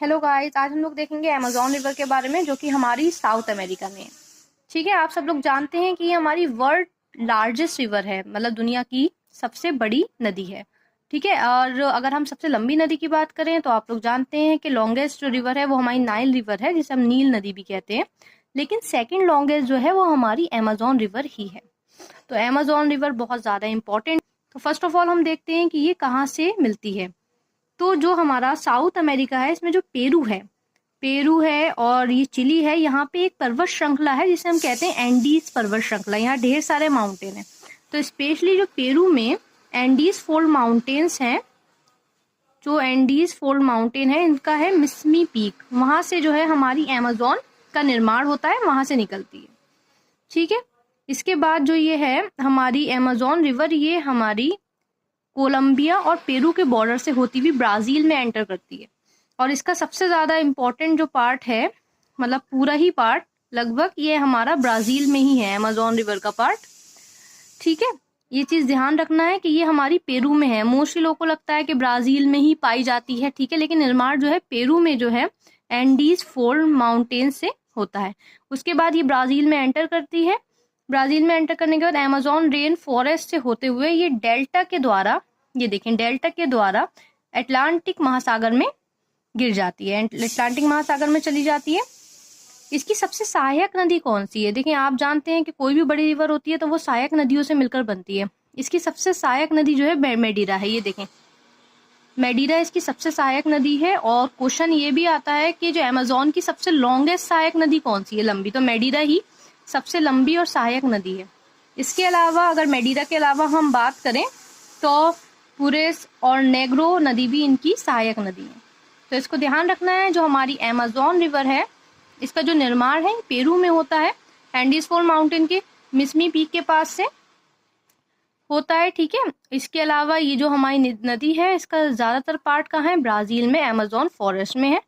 Hello guys, आज हम लोग देखेंगे अमेज़न रिवर के बारे में, जो कि हमारी साउथ अमेरिका में है। ठीक है, आप सब लोग जानते हैं कि ये हमारी वर्ल्ड लार्जेस्ट रिवर है, मतलब दुनिया की सबसे बड़ी नदी है। ठीक है, और अगर हम सबसे लंबी नदी की बात करें तो आप लोग जानते हैं कि लॉन्गेस्ट जो रिवर है वो हमारी नाइल रिवर है, जिसे हम नील नदी भी कहते हैं। लेकिन सेकेंड लॉन्गेस्ट जो है वो हमारी अमेज़न रिवर ही है। तो अमेज़न रिवर बहुत ज़्यादा इंपॉर्टेंट। तो फर्स्ट ऑफ ऑल हम देखते हैं कि ये कहाँ से मिलती है। तो जो हमारा साउथ अमेरिका है, इसमें जो पेरू है और ये चिली है, यहाँ पे एक पर्वत श्रृंखला है जिसे हम कहते हैं एंडीज पर्वत श्रृंखला। यहाँ ढेर सारे माउंटेन हैं। तो स्पेशली जो पेरू में एंडीज फोल्ड माउंटेन्स हैं, जो एंडीज फोल्ड माउंटेन है, इनका है मिस्मी पीक। वहां से जो है हमारी अमेज़न का निर्माण होता है, वहां से निकलती है। ठीक है, इसके बाद जो ये है हमारी अमेज़न रिवर, ये हमारी कोलंबिया और पेरू के बॉर्डर से होती हुई ब्राजील में एंटर करती है। और इसका सबसे ज्यादा इम्पोर्टेंट जो पार्ट है, मतलब पूरा ही पार्ट लगभग, ये हमारा ब्राजील में ही है, अमेज़न रिवर का पार्ट। ठीक है, ये चीज ध्यान रखना है कि ये हमारी पेरू में है। मोस्टली लोगों को लगता है कि ब्राजील में ही पाई जाती है। ठीक है, लेकिन निर्माण जो है पेरू में जो है एंडीज फोल्ड माउंटेन से होता है। उसके बाद ये ब्राजील में एंटर करती है। ब्राजील में एंटर करने के बाद अमेज़न रेन फॉरेस्ट से होते हुए ये डेल्टा के द्वारा, ये देखें, डेल्टा के द्वारा अटलांटिक महासागर में गिर जाती है, अटलांटिक महासागर में चली जाती है। इसकी सबसे सहायक नदी कौन सी है? देखिए, आप जानते हैं कि कोई भी बड़ी रिवर होती है तो वो सहायक नदियों से मिलकर बनती है। इसकी सबसे सहायक नदी जो है मेडीरा है। ये देखें, मेडीरा इसकी सबसे सहायक नदी है। और क्वेश्चन ये भी आता है कि जो अमेज़न की सबसे लॉन्गेस्ट सहायक नदी कौन सी है, लंबी, तो मेडीरा ही सबसे लंबी और सहायक नदी है। इसके अलावा अगर मेडीरा के अलावा हम बात करें तो पुरेस और नेग्रो नदी भी इनकी सहायक नदी है। तो इसको ध्यान रखना है। जो हमारी अमेज़न रिवर है, इसका जो निर्माण है पेरू में होता है, एंडीज फोल्ड माउंटेन के मिस्मी पीक के पास से होता है। ठीक है, इसके अलावा ये जो हमारी नदी है, इसका ज्यादातर पार्ट कहाँ है? ब्राजील में अमेज़न फॉरेस्ट में है।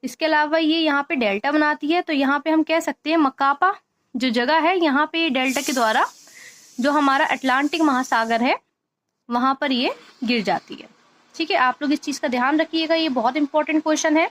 इसके अलावा ये यहाँ पे डेल्टा बनाती है। तो यहाँ पे हम कह सकते हैं मकापा जो जगह है, यहाँ पे डेल्टा के द्वारा जो हमारा अटलांटिक महासागर है वहां पर ये गिर जाती है। ठीक है, आप लोग इस चीज का ध्यान रखिएगा, ये बहुत इंपॉर्टेंट क्वेश्चन है।